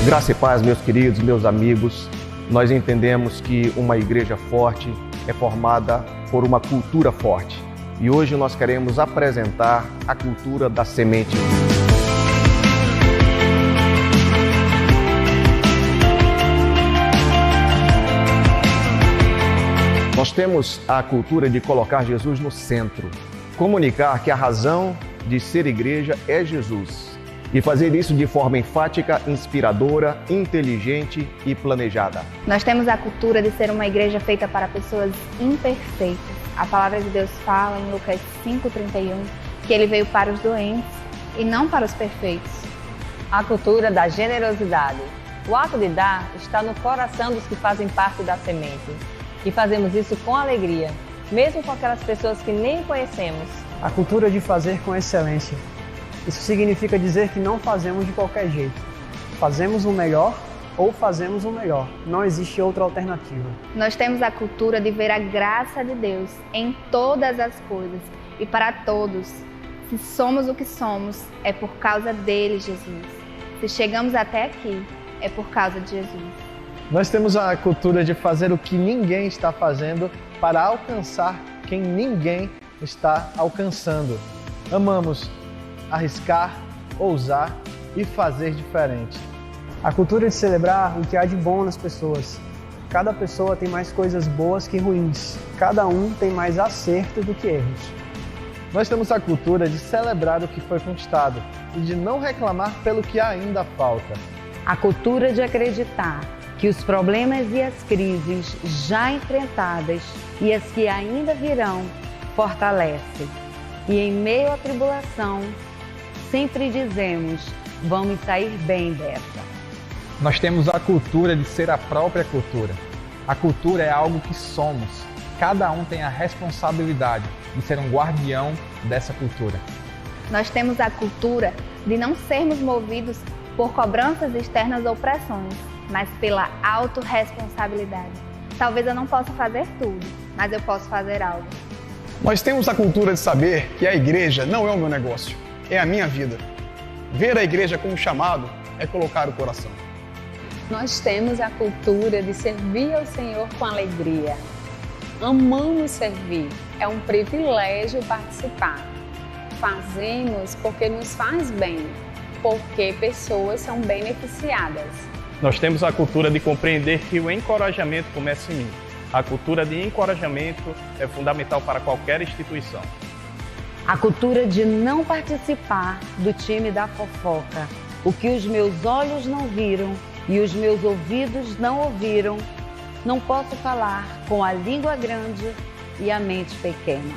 Graça e paz, meus queridos, meus amigos. Nós entendemos que uma igreja forte é formada por uma cultura forte. E hoje nós queremos apresentar a cultura da semente. Nós temos a cultura de colocar Jesus no centro, comunicar que a razão de ser igreja é Jesus e fazer isso de forma enfática, inspiradora, inteligente e planejada. Nós temos a cultura de ser uma igreja feita para pessoas imperfeitas. A palavra de Deus fala em Lucas 5:31 que ele veio para os doentes e não para os perfeitos. A cultura da generosidade. O ato de dar está no coração dos que fazem parte da semente. E fazemos isso com alegria, mesmo com aquelas pessoas que nem conhecemos. A cultura de fazer com excelência. Isso significa dizer que não fazemos de qualquer jeito. Fazemos o melhor ou fazemos o melhor. Não existe outra alternativa. Nós temos a cultura de ver a graça de Deus em todas as coisas e para todos. Se somos o que somos, é por causa dele, Jesus. Se chegamos até aqui, é por causa de Jesus. Nós temos a cultura de fazer o que ninguém está fazendo para alcançar quem ninguém está alcançando. Amamos arriscar, ousar e fazer diferente. A cultura de celebrar o que há de bom nas pessoas. Cada pessoa tem mais coisas boas que ruins. Cada um tem mais acerto do que erros. Nós temos a cultura de celebrar o que foi conquistado e de não reclamar pelo que ainda falta. A cultura de acreditar que os problemas e as crises já enfrentadas e as que ainda virão fortalecem. E em meio à tribulação, sempre dizemos, vamos sair bem dessa. Nós temos a cultura de ser a própria cultura. A cultura é algo que somos. Cada um tem a responsabilidade de ser um guardião dessa cultura. Nós temos a cultura de não sermos movidos por cobranças externas ou pressões, mas pela autorresponsabilidade. Talvez eu não possa fazer tudo, mas eu posso fazer algo. Nós temos a cultura de saber que a igreja não é o meu negócio, é a minha vida. Ver a igreja como chamado é colocar o coração. Nós temos a cultura de servir ao Senhor com alegria. Amamos servir, é um privilégio participar. Fazemos porque nos faz bem, porque pessoas são beneficiadas. Nós temos a cultura de compreender que o encorajamento começa em mim. A cultura de encorajamento é fundamental para qualquer instituição. A cultura de não participar do time da fofoca. O que os meus olhos não viram e os meus ouvidos não ouviram, não posso falar com a língua grande e a mente pequena.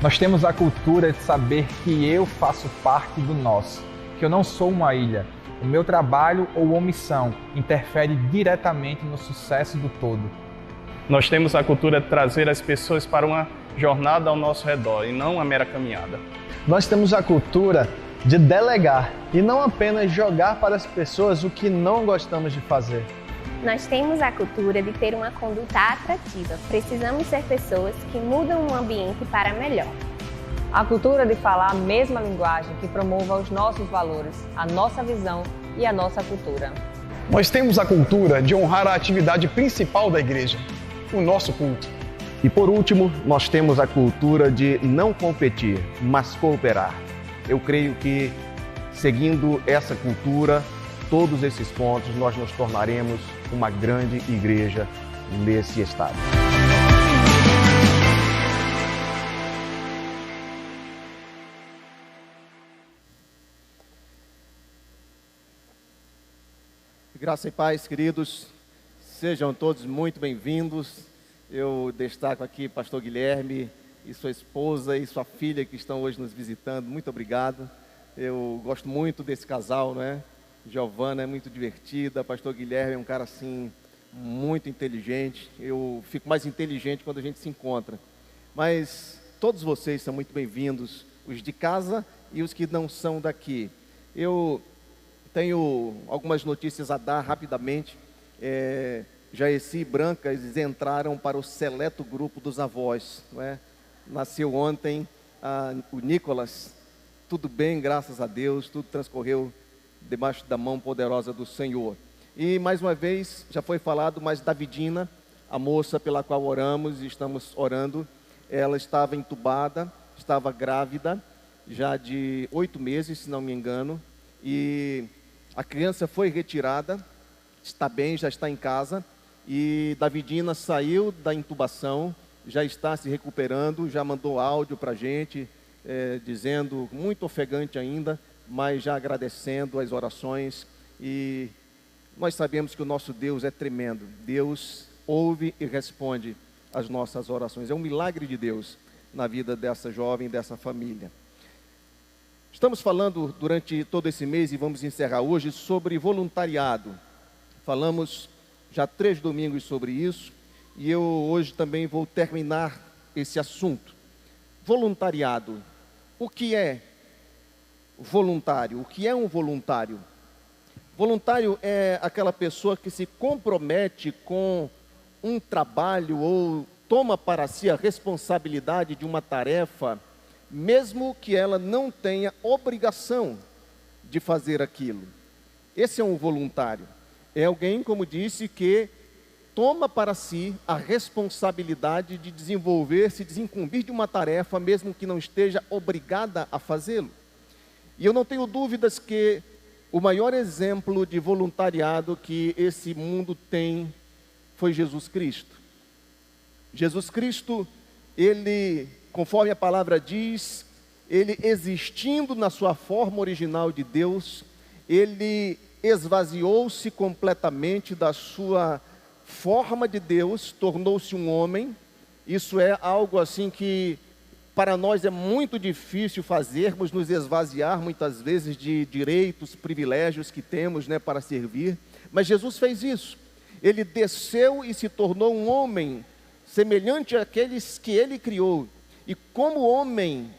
Nós temos a cultura de saber que eu faço parte do nosso, que eu não sou uma ilha. O meu trabalho ou omissão interfere diretamente no sucesso do todo. Nós temos a cultura de trazer as pessoas para uma jornada ao nosso redor e não uma mera caminhada. Nós temos a cultura de delegar e não apenas jogar para as pessoas o que não gostamos de fazer. Nós temos a cultura de ter uma conduta atrativa. Precisamos ser pessoas que mudam o ambiente para melhor. A cultura de falar a mesma linguagem que promova os nossos valores, a nossa visão e a nossa cultura. Nós temos a cultura de honrar a atividade principal da igreja, o nosso culto. E por último, nós temos a cultura de não competir, mas cooperar. Eu creio que, seguindo essa cultura, todos esses pontos, nós nos tornaremos uma grande igreja nesse estado. Graça e paz, queridos, sejam todos muito bem-vindos. Eu destaco aqui pastor Guilherme e sua esposa e sua filha que estão hoje nos visitando. Muito obrigado. Eu gosto muito desse casal, não é? Giovana é muito divertida, pastor Guilherme é um cara assim muito inteligente. Eu fico mais inteligente quando a gente se encontra. Mas todos vocês são muito bem-vindos, os de casa e os que não são daqui. Eu tenho algumas notícias a dar rapidamente. Jaeci e Branca, eles entraram para o seleto grupo dos avós, não é? Nasceu ontem o Nicolas, tudo bem, graças a Deus, tudo transcorreu debaixo da mão poderosa do Senhor. E mais uma vez, já foi falado, mas Davidina, a moça pela qual oramos e estamos orando, ela estava entubada, estava grávida, já de 8 meses, se não me engano, e a criança foi retirada, está bem, já está em casa, e Davidina saiu da intubação, já está se recuperando, já mandou áudio para a gente, dizendo, muito ofegante ainda, mas já agradecendo as orações, e nós sabemos que o nosso Deus é tremendo. Deus ouve e responde as nossas orações. É um milagre de Deus na vida dessa jovem, dessa família. Estamos falando durante todo esse mês, e vamos encerrar hoje, sobre voluntariado. Falamos já 3 domingos sobre isso, e eu hoje também vou terminar esse assunto. Voluntariado. O que é voluntário? O que é um voluntário? Voluntário é aquela pessoa que se compromete com um trabalho ou toma para si a responsabilidade de uma tarefa, mesmo que ela não tenha obrigação de fazer aquilo. Esse é um voluntário. É alguém, como disse, que toma para si a responsabilidade de desenvolver, se desincumbir de uma tarefa, mesmo que não esteja obrigada a fazê-lo. E eu não tenho dúvidas que o maior exemplo de voluntariado que esse mundo tem foi Jesus Cristo. Jesus Cristo, ele, conforme a palavra diz, ele existindo na sua forma original de Deus, ele esvaziou-se completamente da sua forma de Deus, tornou-se um homem. Isso é algo assim que para nós é muito difícil fazermos, nos esvaziar muitas vezes de direitos, privilégios que temos, para servir. Mas Jesus fez isso. Ele desceu e se tornou um homem semelhante àqueles que ele criou. E como homem,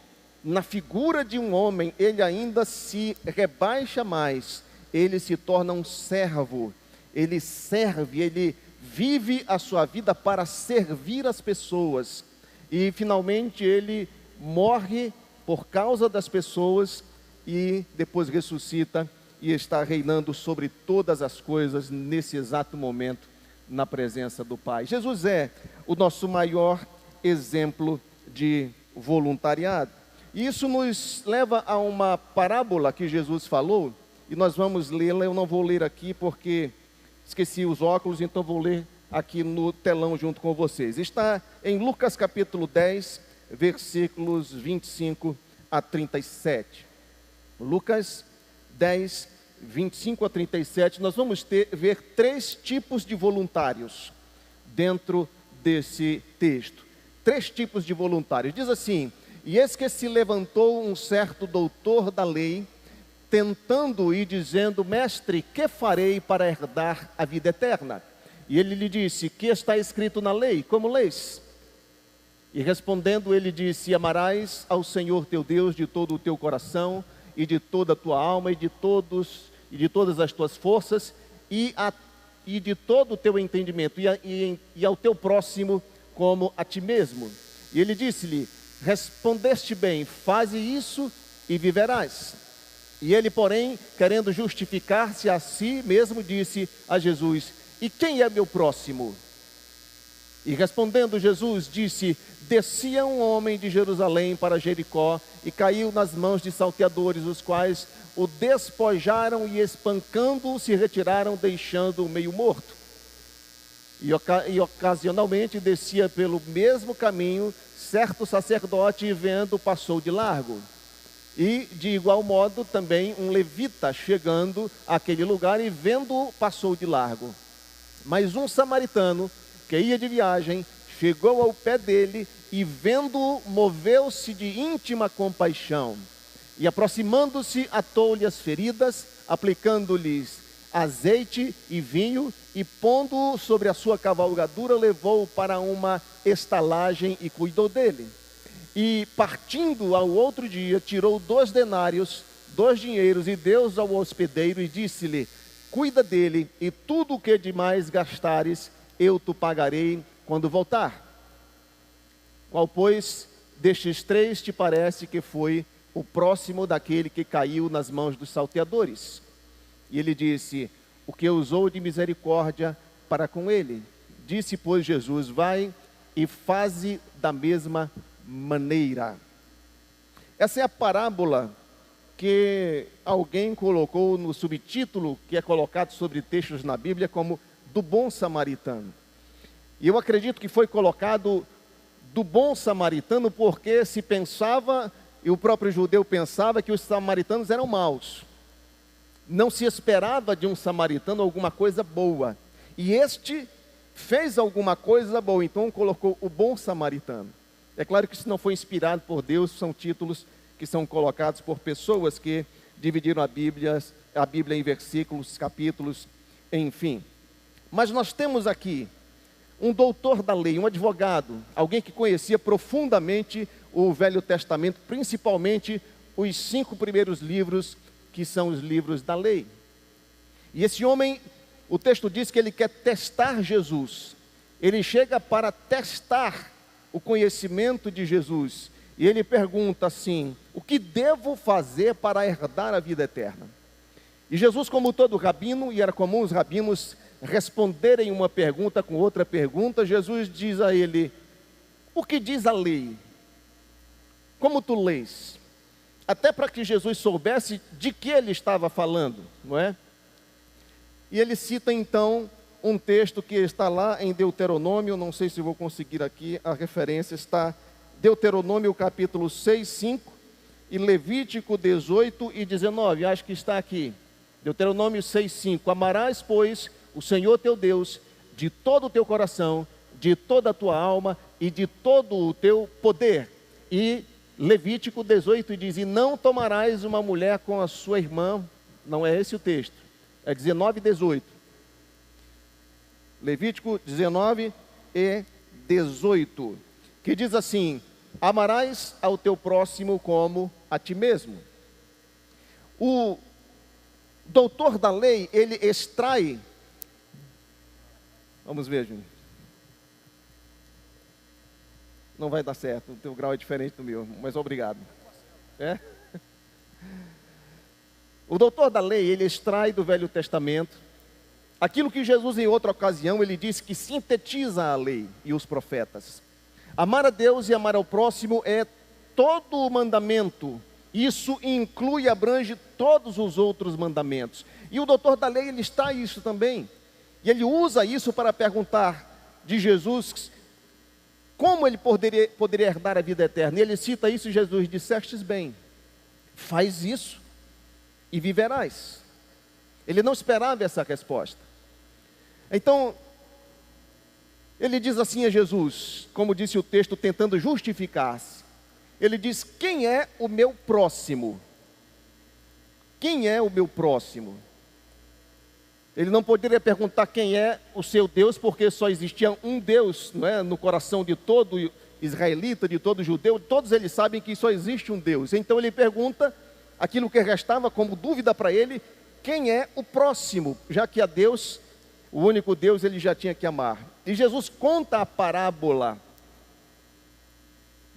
na figura de um homem, ele ainda se rebaixa mais. Ele se torna um servo. Ele serve, ele vive a sua vida para servir as pessoas. E finalmente ele morre por causa das pessoas e depois ressuscita e está reinando sobre todas as coisas nesse exato momento na presença do Pai. Jesus é o nosso maior exemplo de voluntariado. E isso nos leva a uma parábola que Jesus falou, e nós vamos lê-la. Eu não vou ler aqui porque esqueci os óculos, então vou ler aqui no telão junto com vocês. Está em Lucas capítulo 10, versículos 25 a 37. Lucas 10, 25 a 37. Nós vamos ver 3 tipos de voluntários dentro desse texto. 3 tipos de voluntários. Diz assim: e eis que se levantou um certo doutor da lei, tentando e dizendo: mestre, que farei para herdar a vida eterna? E ele lhe disse: que está escrito na lei? Como lês? E respondendo ele disse: amarás ao Senhor teu Deus de todo o teu coração, e de toda a tua alma, e de todas as tuas forças, e de todo o teu entendimento, e ao teu próximo como a ti mesmo. E ele disse-lhe: respondeste bem, faze isso e viverás. E ele, porém, querendo justificar-se a si mesmo, disse a Jesus: e quem é meu próximo? E respondendo Jesus, disse: descia um homem de Jerusalém para Jericó, e caiu nas mãos de salteadores, os quais o despojaram e espancando-o se retiraram, deixando-o meio morto. E ocasionalmente descia pelo mesmo caminho certo sacerdote, e vendo, passou de largo. E de igual modo também um levita, chegando àquele lugar e vendo, passou de largo. Mas um samaritano que ia de viagem chegou ao pé dele e vendo-o, moveu-se de íntima compaixão. E aproximando-se, atou-lhe as feridas, aplicando-lhes azeite e vinho, e pondo-o sobre a sua cavalgadura, levou-o para uma estalagem e cuidou dele. E partindo ao outro dia, tirou 2 denários, 2 dinheiros, e deu-os ao hospedeiro, e disse-lhe: cuida dele, e tudo o que demais gastares, eu te pagarei quando voltar. Qual, pois, destes 3 te parece que foi o próximo daquele que caiu nas mãos dos salteadores? E ele disse: o que usou de misericórdia para com ele. Disse, pois, Jesus: vai e faze da mesma maneira. Essa é a parábola que alguém colocou no subtítulo, que é colocado sobre textos na Bíblia, como do bom samaritano. E eu acredito que foi colocado do bom samaritano porque se pensava, e o próprio judeu pensava, que os samaritanos eram maus. Não se esperava de um samaritano alguma coisa boa. E este fez alguma coisa boa, então colocou o bom samaritano. É claro que isso não foi inspirado por Deus, são títulos que são colocados por pessoas que dividiram a Bíblia em versículos, capítulos, enfim. Mas nós temos aqui um doutor da lei, um advogado, alguém que conhecia profundamente o Velho Testamento, principalmente os 5 primeiros livros, que são os livros da lei. E esse homem, o texto diz que ele quer testar Jesus. Ele chega para testar o conhecimento de Jesus. E ele pergunta assim: o que devo fazer para herdar a vida eterna? E Jesus, como todo rabino, e era comum os rabinos responderem uma pergunta com outra pergunta, Jesus diz a ele: o que diz a lei? Como tu lês? Até para que Jesus soubesse de que ele estava falando, não é? E ele cita então um texto que está lá em Deuteronômio, não sei se vou conseguir aqui, a referência está Deuteronômio capítulo 6, 5 e Levítico 18 e 19, acho que está aqui. Deuteronômio 6, 5, amarás, pois, o Senhor teu Deus de todo o teu coração, de toda a tua alma e de todo o teu poder. E Levítico 18 diz: e não tomarás uma mulher com a sua irmã. Não é esse o texto, é 19 e 18. Levítico 19 e 18, que diz assim: amarás ao teu próximo como a ti mesmo. O doutor da lei, ele extrai, vamos ver, Júnior. Não vai dar certo, o teu grau é diferente do meu, mas obrigado. É? O doutor da lei, ele extrai do Velho Testamento aquilo que Jesus, em outra ocasião, ele disse que sintetiza a lei e os profetas. Amar a Deus e amar ao próximo é todo o mandamento. Isso inclui e abrange todos os outros mandamentos. E o doutor da lei, ele está isso também. E ele usa isso para perguntar de Jesus como ele poderia herdar a vida eterna. E ele cita isso e Jesus: dissestes bem, faz isso e viverás. Ele não esperava essa resposta. Então, ele diz assim a Jesus, como disse o texto, tentando justificar-se. Ele diz: quem é o meu próximo? Quem é o meu próximo? Ele não poderia perguntar quem é o seu Deus, porque só existia um Deus, não é? No coração de todo israelita, de todo judeu. Todos eles sabem que só existe um Deus. Então ele pergunta aquilo que restava como dúvida para ele: quem é o próximo? Já que a Deus, o único Deus, ele já tinha que amar. E Jesus conta a parábola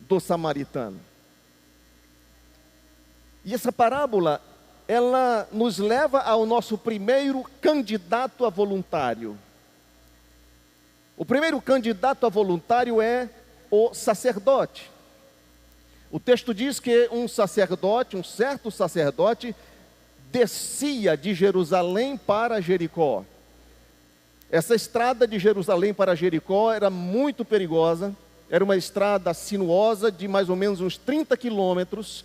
do samaritano. E essa parábola, ela nos leva ao nosso primeiro candidato a voluntário. O primeiro candidato a voluntário é o sacerdote. O texto diz que um certo sacerdote, descia de Jerusalém para Jericó. Essa estrada de Jerusalém para Jericó era muito perigosa, era uma estrada sinuosa de mais ou menos uns 30 quilômetros,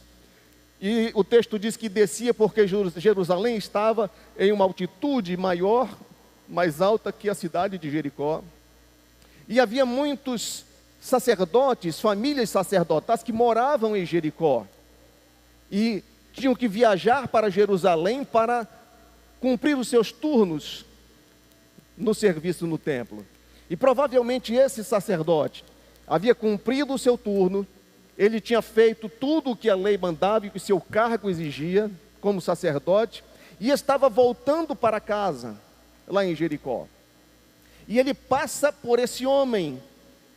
e o texto diz que descia porque Jerusalém estava em uma altitude maior, mais alta que a cidade de Jericó, e havia muitos sacerdotes, famílias sacerdotais que moravam em Jericó, e tinham que viajar para Jerusalém para cumprir os seus turnos no serviço no templo. E provavelmente esse sacerdote havia cumprido o seu turno, ele tinha feito tudo o que a lei mandava e que o seu cargo exigia como sacerdote, e estava voltando para casa, lá em Jericó. E ele passa por esse homem,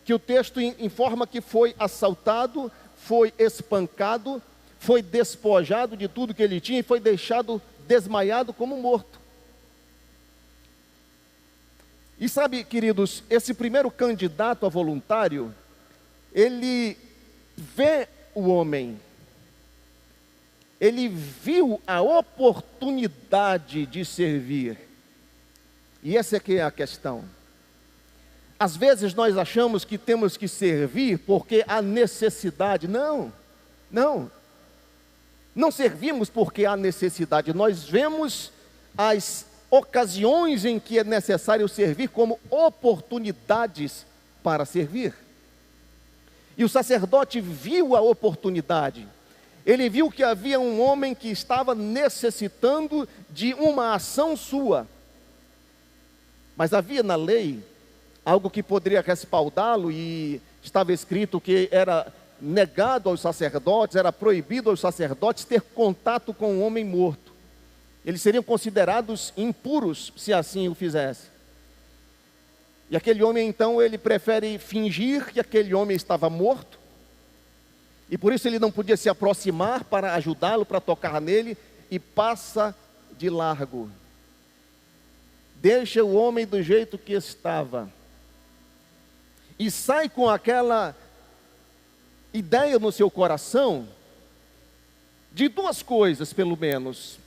que o texto informa que foi assaltado, foi espancado, foi despojado de tudo que ele tinha e foi deixado desmaiado como morto. E sabe, queridos, esse primeiro candidato a voluntário, ele vê o homem, ele viu a oportunidade de servir. E essa é que é a questão. Às vezes nós achamos que temos que servir porque há necessidade. Não servimos porque há necessidade. Nós vemos as ocasiões em que é necessário servir como oportunidades para servir. E o sacerdote viu a oportunidade. Ele viu que havia um homem que estava necessitando de uma ação sua. Mas havia na lei algo que poderia respaldá-lo, e estava escrito que era negado aos sacerdotes, era proibido aos sacerdotes ter contato com um homem morto. Eles seriam considerados impuros se assim o fizesse. E aquele homem, então, ele prefere fingir que aquele homem estava morto, e por isso ele não podia se aproximar para ajudá-lo, para tocar nele, e passa de largo. Deixa o homem do jeito que estava, e sai com aquela ideia no seu coração, de duas coisas pelo menos.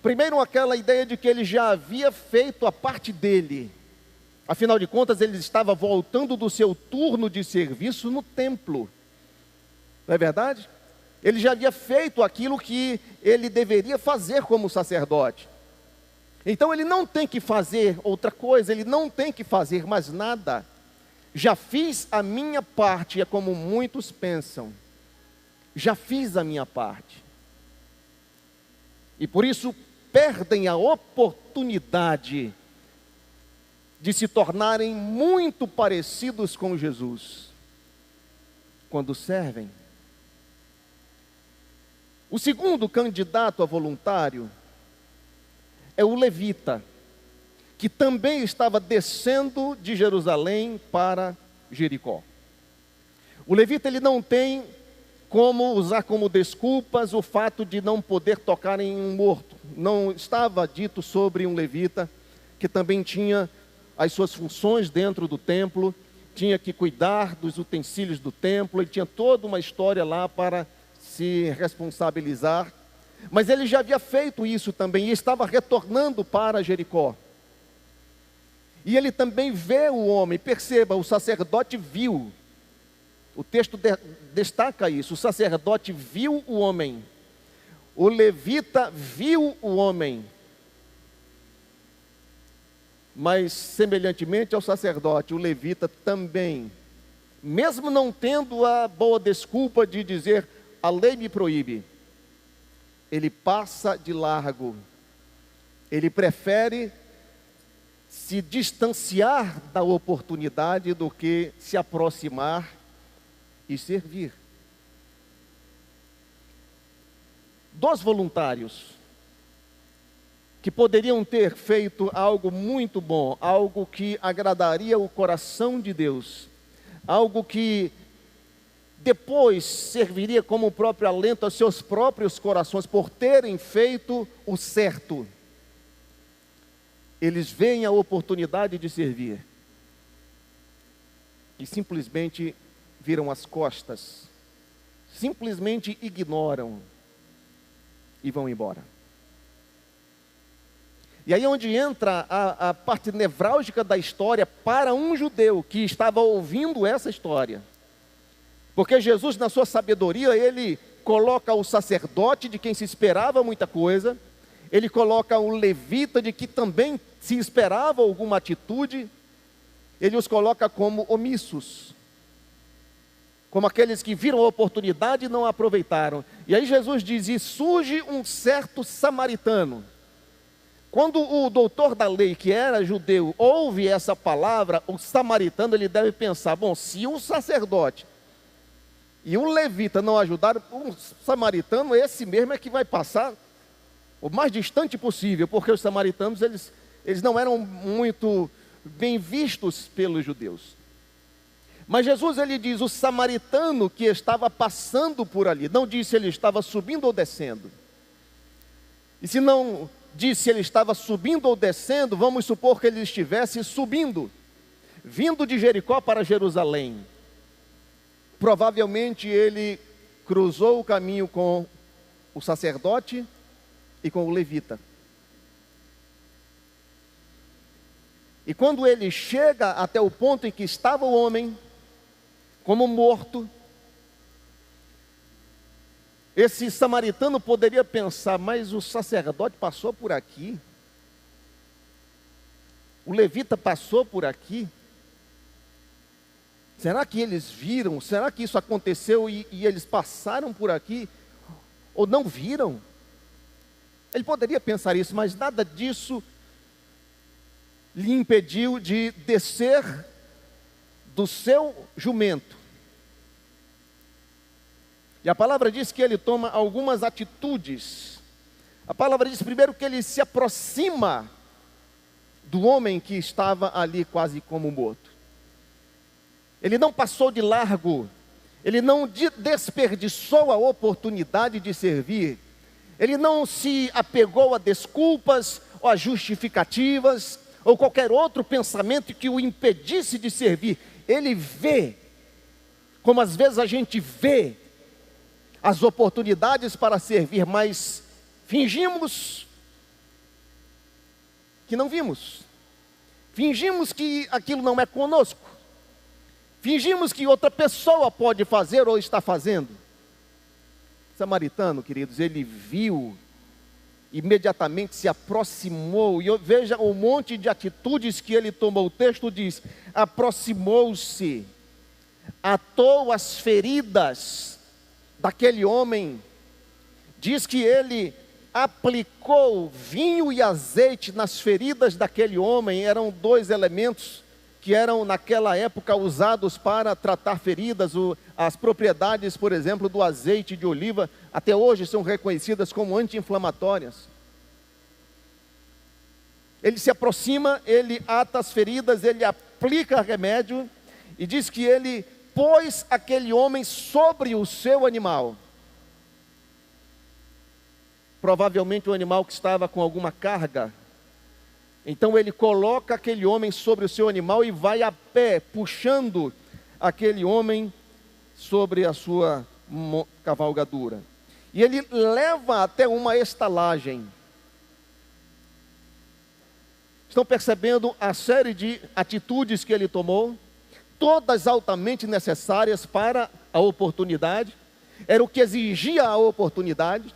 Primeiro, aquela ideia de que ele já havia feito a parte dele. Afinal de contas, ele estava voltando do seu turno de serviço no templo. Não é verdade? Ele já havia feito aquilo que ele deveria fazer como sacerdote. Então ele não tem que fazer outra coisa, ele não tem que fazer mais nada. Já fiz a minha parte, é como muitos pensam. Já fiz a minha parte. E por isso perdem a oportunidade de se tornarem muito parecidos com Jesus quando servem. O segundo candidato a voluntário é o levita, que também estava descendo de Jerusalém para Jericó. O levita, ele não tem como usar como desculpas o fato de não poder tocar em um morto. Não estava dito sobre um levita que também tinha as suas funções dentro do templo, tinha que cuidar dos utensílios do templo, ele tinha toda uma história lá para se responsabilizar. Mas ele já havia feito isso também e estava retornando para Jericó. E ele também vê o homem, perceba, o sacerdote viu. O texto destaca isso, o sacerdote viu o homem. O levita viu o homem. Mas, semelhantemente ao sacerdote, o levita também, mesmo não tendo a boa desculpa de dizer, a lei me proíbe, ele passa de largo. Ele prefere se distanciar da oportunidade do que se aproximar e servir. Dos voluntários que poderiam ter feito algo muito bom, algo que agradaria o coração de Deus, algo que depois serviria como o próprio alento aos seus próprios corações, por terem feito o certo. Eles veem a oportunidade de servir e simplesmente viram as costas, simplesmente ignoram e vão embora. E aí é onde entra a parte nevrálgica da história para um judeu que estava ouvindo essa história. Porque Jesus, na sua sabedoria, ele coloca o sacerdote, de quem se esperava muita coisa, ele coloca o levita, de que também se esperava alguma atitude, ele os coloca como omissos, como aqueles que viram a oportunidade e não a aproveitaram. E aí Jesus diz, e surge um certo samaritano. Quando o doutor da lei, que era judeu, ouve essa palavra, o samaritano, ele deve pensar, bom, se o sacerdote e o levita não ajudaram, o samaritano, esse mesmo é que vai passar o mais distante possível, porque os samaritanos, eles não eram muito bem vistos pelos judeus. Mas Jesus, ele diz, o samaritano que estava passando por ali, não disse se ele estava subindo ou descendo. E se não disse se ele estava subindo ou descendo, vamos supor que ele estivesse subindo. vindo de Jericó para Jerusalém. Provavelmente ele cruzou o caminho com o sacerdote e com o levita. E quando ele chega até o ponto em que estava o homem, como morto, esse samaritano poderia pensar, mas o sacerdote passou por aqui, o levita passou por aqui, será que eles viram? Será que isso aconteceu e eles passaram por aqui? Ou não viram? Ele poderia pensar isso, mas nada disso lhe impediu de descer do seu jumento. E a palavra diz que ele toma algumas atitudes. A palavra diz primeiro que ele se aproxima do homem que estava ali quase como morto. Ele não passou de largo, ele não desperdiçou a oportunidade de servir, ele não se apegou a desculpas ou a justificativas, ou qualquer outro pensamento que o impedisse de servir. Ele vê, como às vezes a gente vê, as oportunidades para servir, mas fingimos que não vimos. Fingimos que aquilo não é conosco. Fingimos que outra pessoa pode fazer ou está fazendo. O samaritano, queridos, ele viu, imediatamente se aproximou, e veja o monte de atitudes que ele tomou. O texto diz: aproximou-se, atou as feridas daquele homem, diz que ele aplicou vinho e azeite nas feridas daquele homem. Eram dois elementos que eram naquela época usados para tratar feridas. As propriedades, por exemplo, do azeite de oliva, até hoje são reconhecidas como anti-inflamatórias. Ele se aproxima, ele ata as feridas, ele aplica remédio, e diz que ele pôs aquele homem sobre o seu animal. Provavelmente um animal que estava com alguma carga. Então ele coloca aquele homem sobre o seu animal e vai a pé, puxando aquele homem sobre a sua cavalgadura. E ele leva até uma estalagem. Estão percebendo a série de atitudes que ele tomou? Todas altamente necessárias para a oportunidade. Era o que exigia a oportunidade.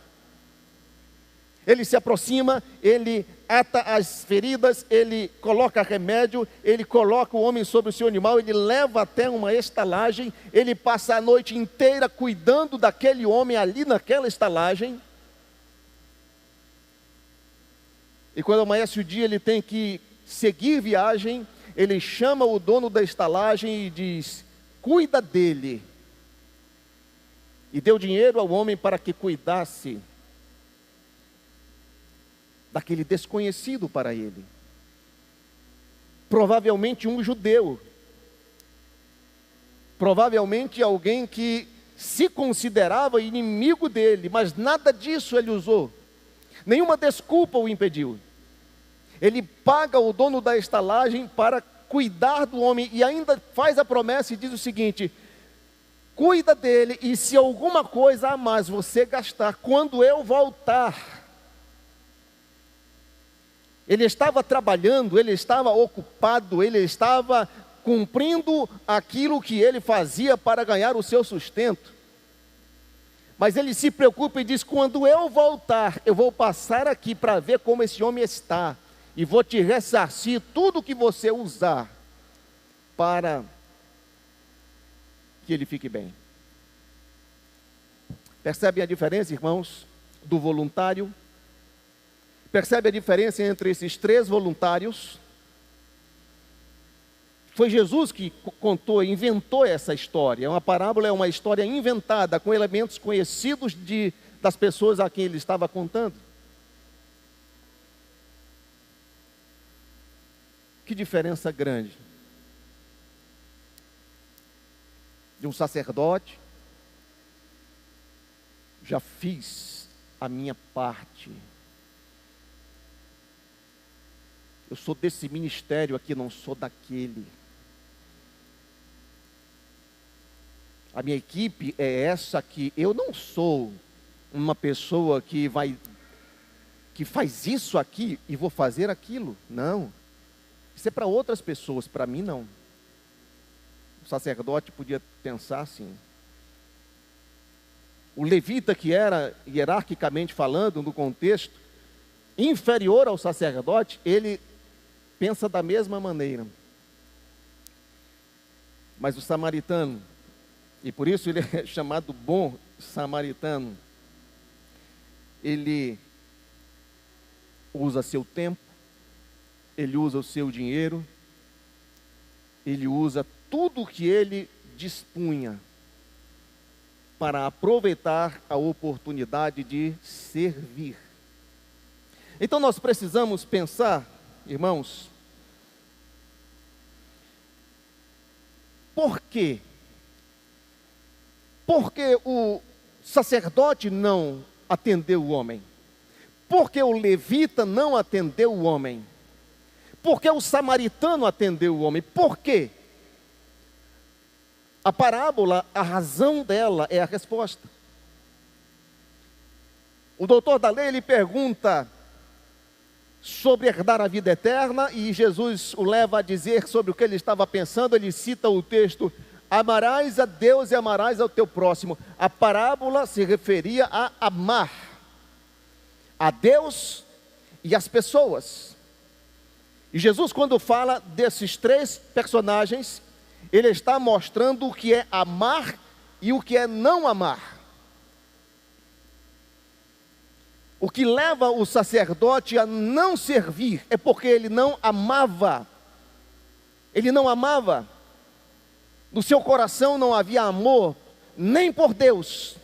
Ele se aproxima, ele ata as feridas, ele coloca remédio, ele coloca o homem sobre o seu animal, ele leva até uma estalagem, ele passa a noite inteira cuidando daquele homem ali naquela estalagem. E quando amanhece o dia, ele tem que seguir viagem, ele chama o dono da estalagem e diz: cuida dele. E deu dinheiro ao homem para que cuidasse daquele desconhecido para ele. Provavelmente um judeu. Provavelmente alguém que se considerava inimigo dele, mas nada disso ele usou. Nenhuma desculpa o impediu. Ele paga o dono da estalagem para cuidar do homem e ainda faz a promessa e diz o seguinte: cuida dele, e se alguma coisa a mais você gastar, quando eu voltar. Ele estava trabalhando, ele estava ocupado, ele estava cumprindo aquilo que ele fazia para ganhar o seu sustento. Mas ele se preocupa e diz: quando eu voltar, eu vou passar aqui para ver como esse homem está, e vou te ressarcir tudo que você usar para que ele fique bem. Percebem a diferença, irmãos, do voluntário? Percebe a diferença entre esses três voluntários? Foi Jesus que contou, inventou essa história. Uma parábola é uma história inventada, com elementos conhecidos das pessoas a quem ele estava contando. Que diferença grande. De um sacerdote: já fiz a minha parte. Eu sou desse ministério aqui, não sou daquele. A minha equipe é essa aqui. Eu não sou uma pessoa que faz isso aqui e vou fazer aquilo. Não. Isso é para outras pessoas, para mim não. O sacerdote podia pensar assim. O levita, que era, hierarquicamente falando, no contexto, inferior ao sacerdote, ele pensa da mesma maneira. Mas o samaritano, e por isso ele é chamado bom samaritano, ele usa seu tempo, ele usa o seu dinheiro, ele usa tudo o que ele dispunha para aproveitar a oportunidade de servir. Então nós precisamos pensar, irmãos, por quê? Porque o sacerdote não atendeu o homem? Porque o levita não atendeu o homem? Porque o samaritano atendeu o homem? Por quê? A parábola, a razão dela é a resposta. O doutor da lei, ele pergunta sobre herdar a vida eterna, e Jesus o leva a dizer sobre o que ele estava pensando. Ele cita o texto: amarás a Deus e amarás ao teu próximo. A parábola se referia a amar a Deus e as pessoas. E Jesus, quando fala desses três personagens, ele está mostrando o que é amar e o que é não amar. O que leva o sacerdote a não servir é porque ele não amava. Ele não amava. No seu coração não havia amor, nem por Deus,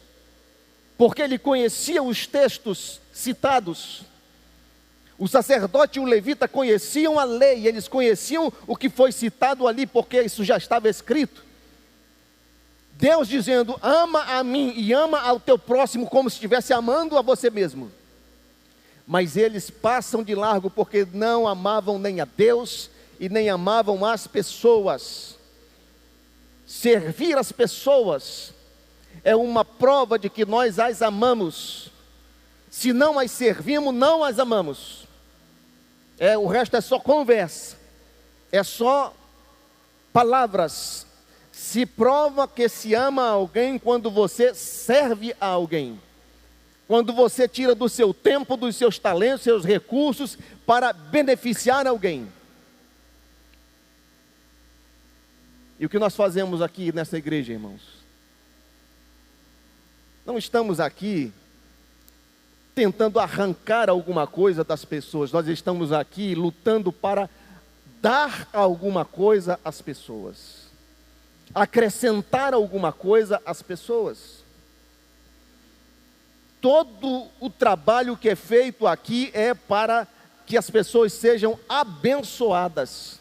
porque ele conhecia os textos citados. O sacerdote e o levita conheciam a lei, eles conheciam o que foi citado ali, porque isso já estava escrito. Deus dizendo: ama a mim e ama ao teu próximo como se estivesse amando a você mesmo. Mas eles passam de largo porque não amavam nem a Deus e nem amavam as pessoas. Servir as pessoas é uma prova de que nós as amamos. Se não as servimos, não as amamos. O resto é só conversa, é só palavras. Se prova que se ama alguém quando você serve a alguém. Quando você tira do seu tempo, dos seus talentos, seus recursos para beneficiar alguém. E o que nós fazemos aqui nessa igreja, irmãos? Não estamos aqui tentando arrancar alguma coisa das pessoas. Nós estamos aqui lutando para dar alguma coisa às pessoas. Acrescentar alguma coisa às pessoas. Todo o trabalho que é feito aqui é para que as pessoas sejam abençoadas.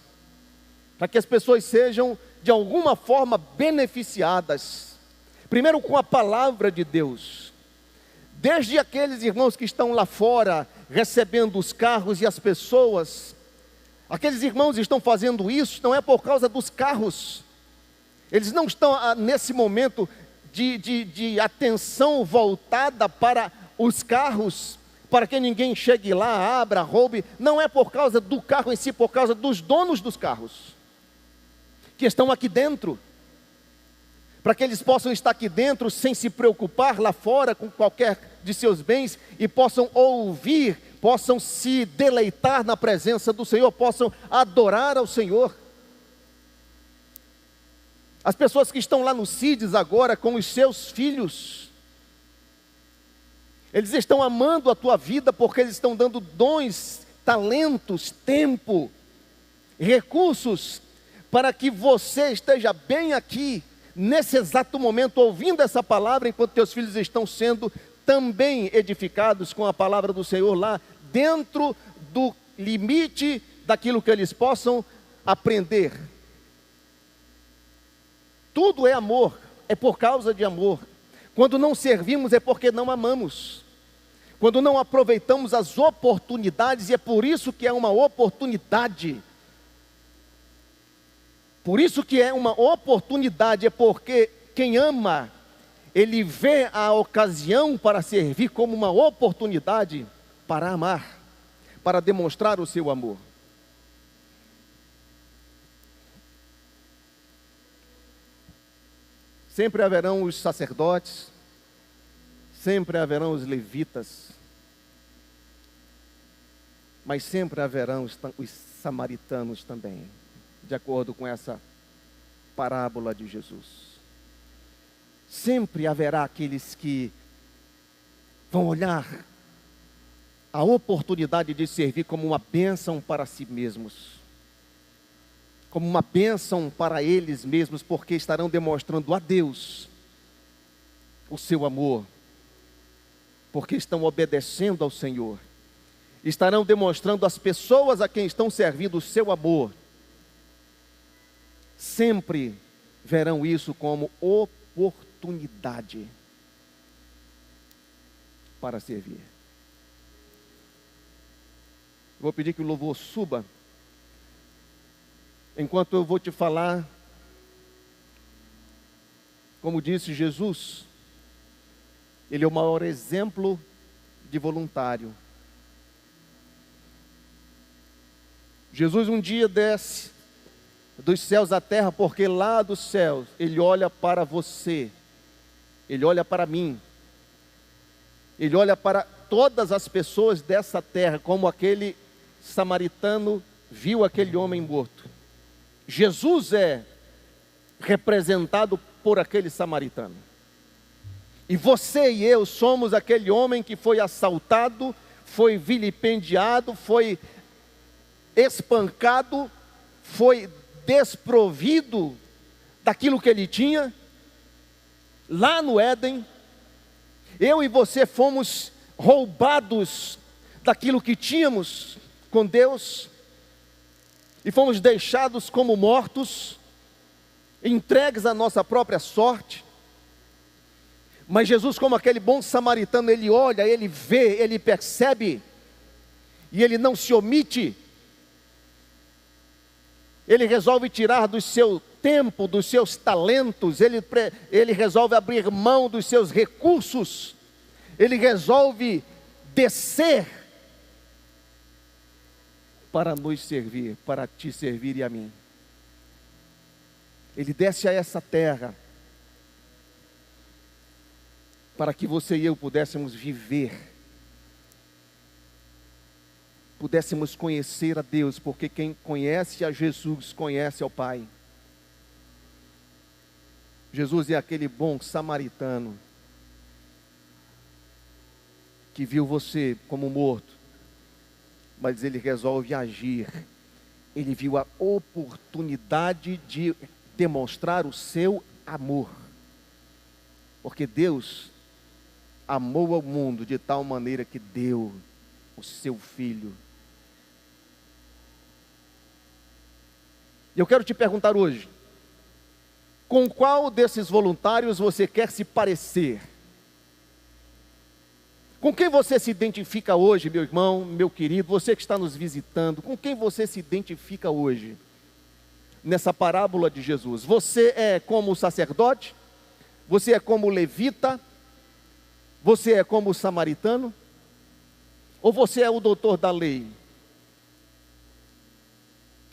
Para que as pessoas sejam, de alguma forma, beneficiadas. Primeiro com a palavra de Deus. Desde aqueles irmãos que estão lá fora, recebendo os carros e as pessoas. Aqueles irmãos estão fazendo isso, não é por causa dos carros. Eles não estão nesse momento de atenção voltada para os carros, para que ninguém chegue lá, abra, roube. Não é por causa do carro em si, por causa dos donos dos carros, que estão aqui dentro. Para que eles possam estar aqui dentro sem se preocupar lá fora com qualquer de seus bens, e possam ouvir, possam se deleitar na presença do Senhor, possam adorar ao Senhor. As pessoas que estão lá no CIDES agora com os seus filhos, eles estão amando a tua vida porque eles estão dando dons, talentos, tempo, recursos, para que você esteja bem aqui, nesse exato momento, ouvindo essa palavra, enquanto teus filhos estão sendo também edificados com a palavra do Senhor lá, dentro do limite daquilo que eles possam aprender. Tudo é amor, é por causa de amor. Quando não servimos é porque não amamos. Quando não aproveitamos as oportunidades, e é por isso que é uma oportunidade. Por isso que é uma oportunidade, é porque quem ama, ele vê a ocasião para servir como uma oportunidade para amar, para demonstrar o seu amor. Sempre haverão os sacerdotes, sempre haverão os levitas, mas sempre haverão os samaritanos também, de acordo com essa parábola de Jesus. Sempre haverá aqueles que vão olhar a oportunidade de servir como uma bênção para si mesmos, como uma bênção para eles mesmos, porque estarão demonstrando a Deus o seu amor, porque estão obedecendo ao Senhor, estarão demonstrando às pessoas a quem estão servindo o seu amor. Sempre verão isso como oportunidade para servir. Vou pedir que o louvor suba, enquanto eu vou te falar, como disse Jesus, ele é o maior exemplo de voluntário. Jesus um dia desce dos céus à terra, porque lá dos céus ele olha para você, ele olha para mim, ele olha para todas as pessoas dessa terra, como aquele samaritano viu aquele homem morto. Jesus é representado por aquele samaritano. E você e eu somos aquele homem que foi assaltado, foi vilipendiado, foi espancado, foi desprovido daquilo que ele tinha. Lá no Éden, eu e você fomos roubados daquilo que tínhamos com Deus, e fomos deixados como mortos, entregues à nossa própria sorte. Mas Jesus, como aquele bom samaritano, ele olha, ele vê, ele percebe, e ele não se omite. Ele resolve tirar do seu tempo, dos seus talentos, ele resolve abrir mão dos seus recursos, ele resolve descer para nos servir, para te servir e a mim. Ele desce a essa terra para que você e eu pudéssemos viver, pudéssemos conhecer a Deus, porque quem conhece a Jesus, conhece ao Pai. Jesus é aquele bom samaritano que viu você como morto, mas ele resolve agir. Ele viu a oportunidade de demonstrar o seu amor, porque Deus amou ao mundo de tal maneira que deu o seu Filho. E eu quero te perguntar hoje, com qual desses voluntários você quer se parecer? Com quem você se identifica hoje, meu irmão, meu querido, você que está nos visitando, com quem você se identifica hoje, nessa parábola de Jesus? Você é como o sacerdote? Você é como o levita? Você é como o samaritano? Ou você é o doutor da lei,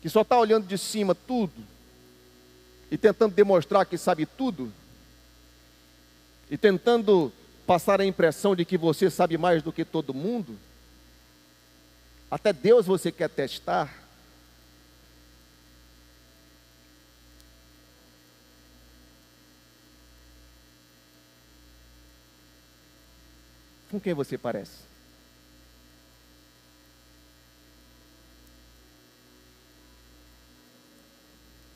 que só está olhando de cima tudo, e tentando demonstrar que sabe tudo, e tentando passar a impressão de que você sabe mais do que todo mundo? Até Deus você quer testar? Com quem você parece?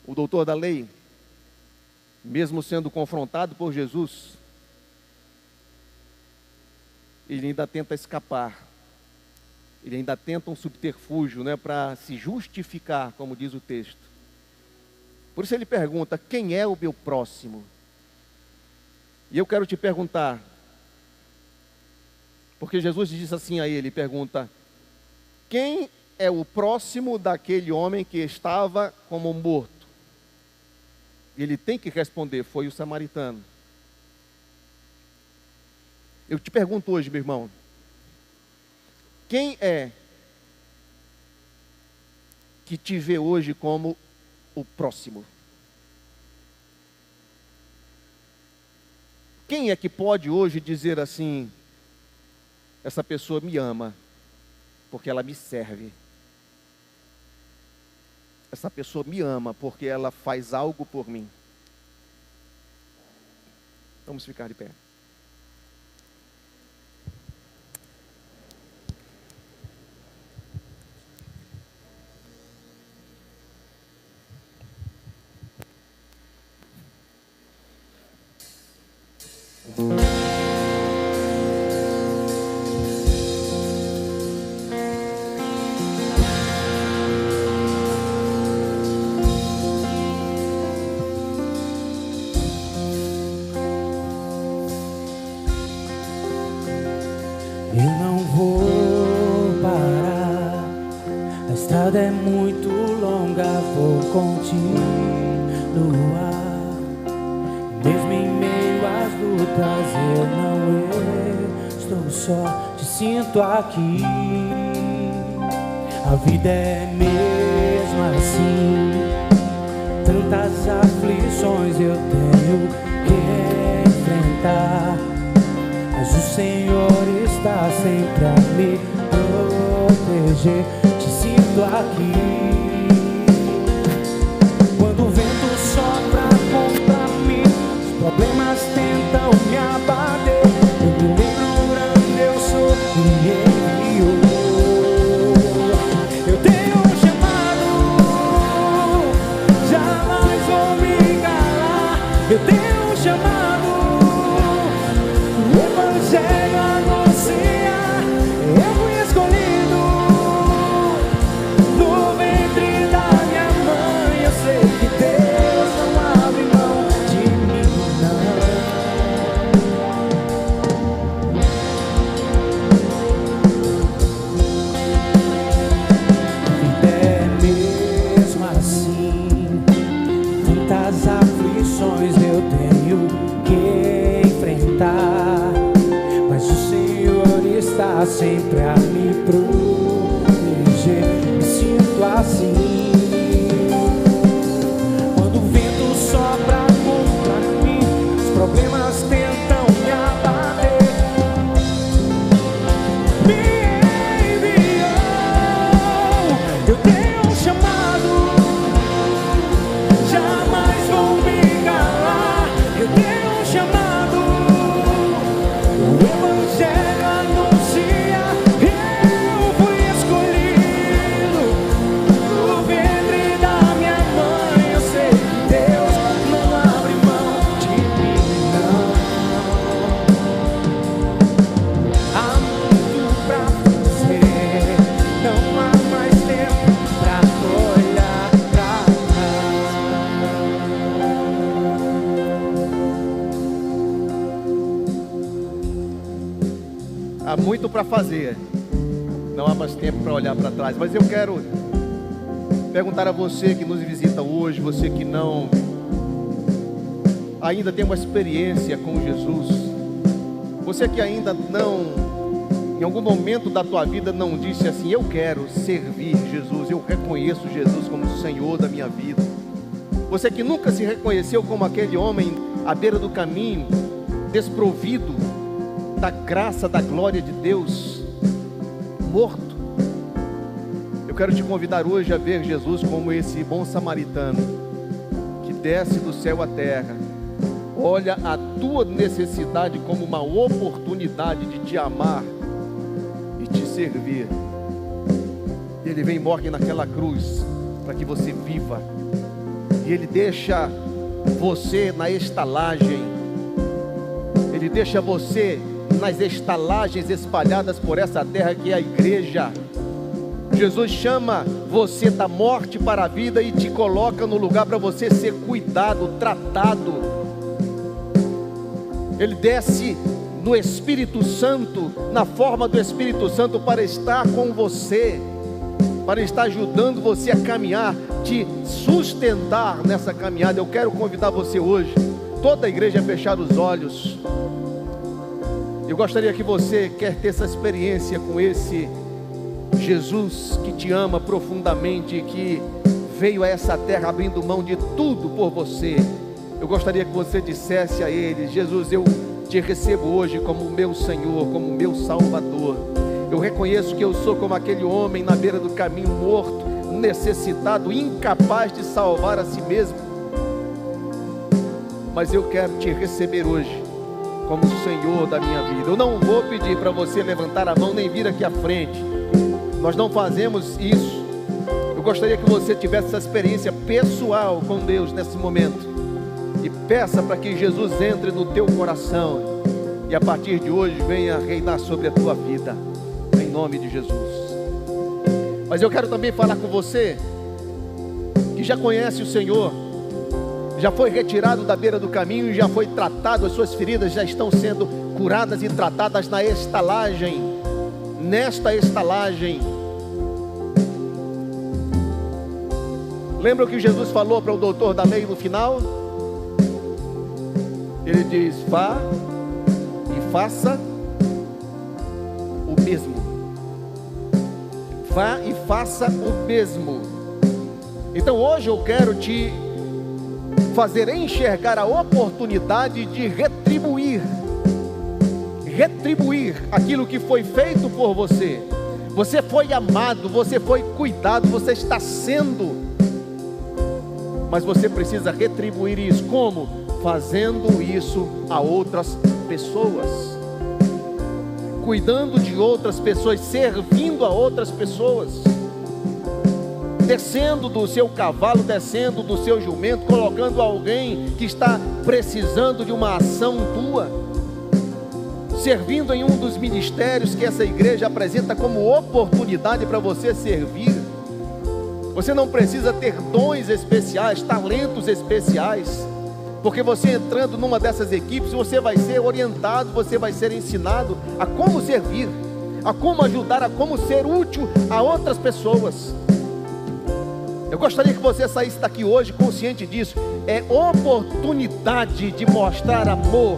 O doutor da lei, mesmo sendo confrontado por Jesus, ele ainda tenta escapar, ele ainda tenta um subterfúgio, para se justificar, como diz o texto. Por isso ele pergunta, quem é o meu próximo? E eu quero te perguntar, porque Jesus diz assim a ele, pergunta, quem é o próximo daquele homem que estava como morto? Ele tem que responder, foi o samaritano. Eu te pergunto hoje, meu irmão, quem é que te vê hoje como o próximo? Quem é que pode hoje dizer assim, essa pessoa me ama, porque ela me serve. Essa pessoa me ama, porque ela faz algo por mim. Vamos ficar de pé. Eu não vou parar, a estrada é muito longa, vou continuar. Mesmo em meio às lutas, eu não estou só, te sinto aqui. A vida é mesmo assim, tantas aflições eu tenho que enfrentar, mas o Senhor está sempre a me proteger, te sinto aqui. Quando o vento sopra contra mim, os problemas tentam me abater, eu me lembro grande, eu sou quem Ele enviou. Eu tenho um chamado, jamais vou me calar. Eu tenho um chamado, o Evangelho anunciar. Eu fui escolhido no ventre da minha mãe. Eu sei que Deus não abre mão de mim, não. A vida é mesmo assim, tantas aflições eu tenho que enfrentar, mas o Senhor está sempre a me proteger, me sinto assim. Quando o vento sopra contra mim, os problemas tentam me abater, me enviou. Eu tenho um chamado, jamais vou me calar. Eu tenho um chamado, o Evangelho anuncia. Eu fui escolhido no ventre da minha mãe. Eu sei que Deus não abre mão de mim, não. Há muito pra fazer, não há mais tempo pra olhar pra Há muito para fazer, não há mais tempo para olhar para trás. Mas eu quero perguntar a você que nos visita hoje, você que não ainda tem uma experiência com Jesus, você que ainda não, em algum momento da tua vida não disse assim, eu quero servir Jesus, eu reconheço Jesus como o Senhor da minha vida. Você que nunca se reconheceu como aquele homem à beira do caminho, desprovido da graça, da glória de Deus, morto. Eu quero te convidar hoje a ver Jesus como esse bom samaritano que desce do céu à terra, olha a tua necessidade como uma oportunidade de te amar e te servir. Ele vem e morre naquela cruz para que você viva, e Ele deixa você na estalagem, Ele deixa você nas estalagens espalhadas por essa terra que é a igreja. Jesus chama você da morte para a vida e te coloca no lugar para você ser cuidado, tratado. Ele desce no Espírito Santo, na forma do Espírito Santo, para estar com você, para estar ajudando você a caminhar, te sustentar nessa caminhada. Eu quero convidar você hoje, toda a igreja, a fechar os olhos. Eu gostaria que você quer ter essa experiência com esse Jesus que te ama profundamente e que veio a essa terra abrindo mão de tudo por você. Eu gostaria que você dissesse a Ele: Jesus, eu te recebo hoje como meu Senhor, como meu Salvador. Eu reconheço que eu sou como aquele homem na beira do caminho, morto, necessitado, incapaz de salvar a si mesmo. Mas eu quero te receber hoje como o Senhor da minha vida. Eu não vou pedir para você levantar a mão nem vir aqui à frente. Nós não fazemos isso. Eu gostaria que você tivesse essa experiência pessoal com Deus nesse momento. E peça para que Jesus entre no teu coração e a partir de hoje venha reinar sobre a tua vida, em nome de Jesus. Mas eu quero também falar com você que já conhece o Senhor, já foi retirado da beira do caminho e já foi tratado, as suas feridas já estão sendo curadas e tratadas na estalagem, nesta estalagem. Lembra o que Jesus falou para o doutor da lei no final? Ele diz: vá e faça o mesmo. Vá e faça o mesmo. Então hoje eu quero te fazer enxergar a oportunidade de retribuir aquilo que foi feito por você. Você foi amado, você foi cuidado, você está sendo, mas você precisa retribuir isso. Como? Fazendo isso a outras pessoas, cuidando de outras pessoas, servindo a outras pessoas, descendo do seu cavalo, descendo do seu jumento, colocando alguém que está precisando de uma ação tua, servindo em um dos ministérios que essa igreja apresenta como oportunidade para você servir. Você não precisa ter dons especiais, talentos especiais, porque você entrando numa dessas equipes, você vai ser orientado, você vai ser ensinado a como servir, a como ajudar, a como ser útil a outras pessoas. Eu gostaria que você saísse daqui hoje consciente disso. É oportunidade de mostrar amor,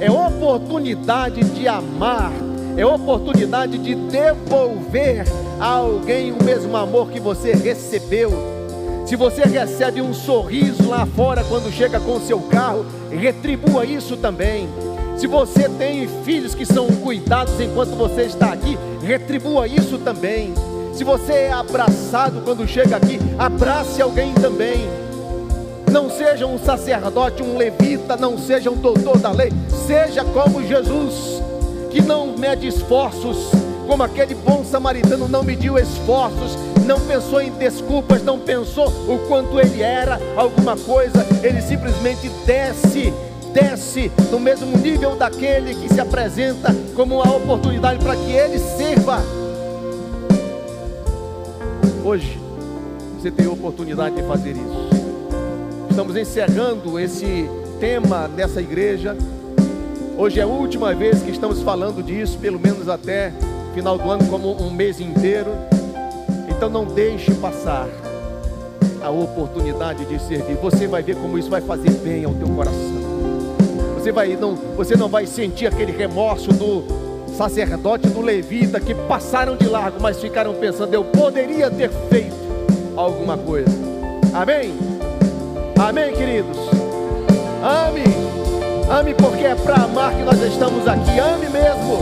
é oportunidade de amar, é oportunidade de devolver a alguém o mesmo amor que você recebeu. Se você recebe um sorriso lá fora quando chega com o seu carro, retribua isso também. Se você tem filhos que são cuidados enquanto você está aqui, retribua isso também. Se você é abraçado quando chega aqui, abrace alguém também. Não seja um sacerdote, um levita, não seja um doutor da lei, seja como Jesus, que não mede esforços, como aquele bom samaritano não mediu esforços, não pensou em desculpas, não pensou o quanto ele era alguma coisa, ele simplesmente desce no mesmo nível daquele que se apresenta como uma oportunidade para que ele sirva. Hoje você tem a oportunidade de fazer isso. Estamos encerrando esse tema nessa igreja. Hoje é a última vez que estamos falando disso, pelo menos até final do ano, como um mês inteiro. Então não deixe passar a oportunidade de servir. Você vai ver como isso vai fazer bem ao teu coração. Você não vai sentir aquele remorso do sacerdote, do levita, que passaram de largo, mas ficaram pensando: eu poderia ter feito alguma coisa. Amém? Amém, queridos? Ame porque é para amar que nós estamos aqui. Ame mesmo,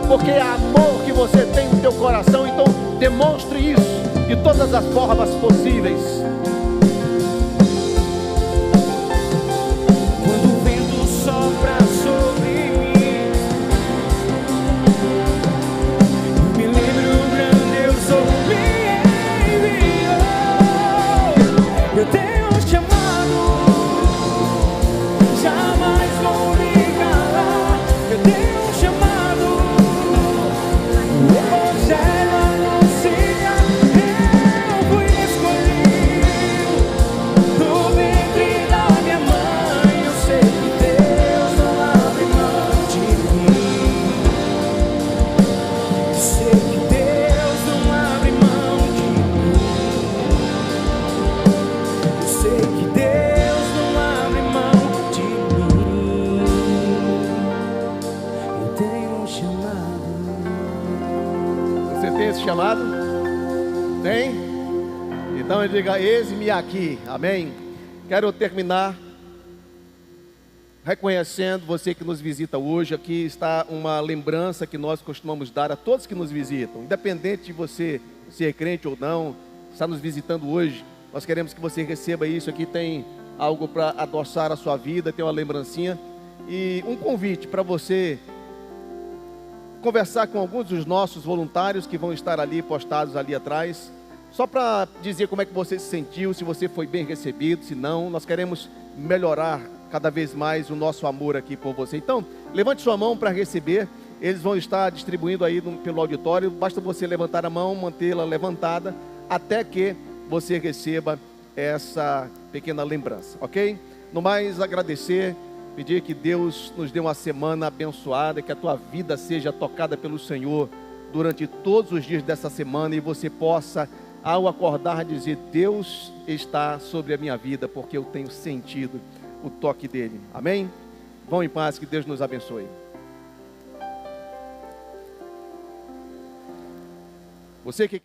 porque é amor que você tem no teu coração. Então demonstre isso de todas as formas possíveis. Quando o vento sopra sobre mim, me lembro o grande eu sou, me enviou. Eu tenho um chamado, jamais vou me calar. Eu tenho um chamado, o evangelho anuncia. Eu fui escolhido. chamado? Tem? Então diga, eis-me aqui. Amém? Quero terminar reconhecendo você que nos visita hoje. Aqui está uma lembrança que nós costumamos dar a todos que nos visitam. Independente de você ser crente ou não, está nos visitando hoje, nós queremos que você receba isso aqui. Tem algo para adoçar a sua vida, tem uma lembrancinha e um convite para você conversar com alguns dos nossos voluntários que vão estar ali postados ali atrás, só para dizer como é que você se sentiu, se você foi bem recebido, se não. Nós queremos melhorar cada vez mais o nosso amor aqui por você. Então, levante sua mão para receber. Eles vão estar distribuindo aí pelo auditório. Basta você levantar a mão, mantê-la levantada, até que você receba essa pequena lembrança, ok? No mais, agradecer, pedir que Deus nos dê uma semana abençoada, que a tua vida seja tocada pelo Senhor durante todos os dias dessa semana e você possa, ao acordar, dizer: Deus está sobre a minha vida, porque eu tenho sentido o toque dele. Amém? Vão em paz, que Deus nos abençoe. Você que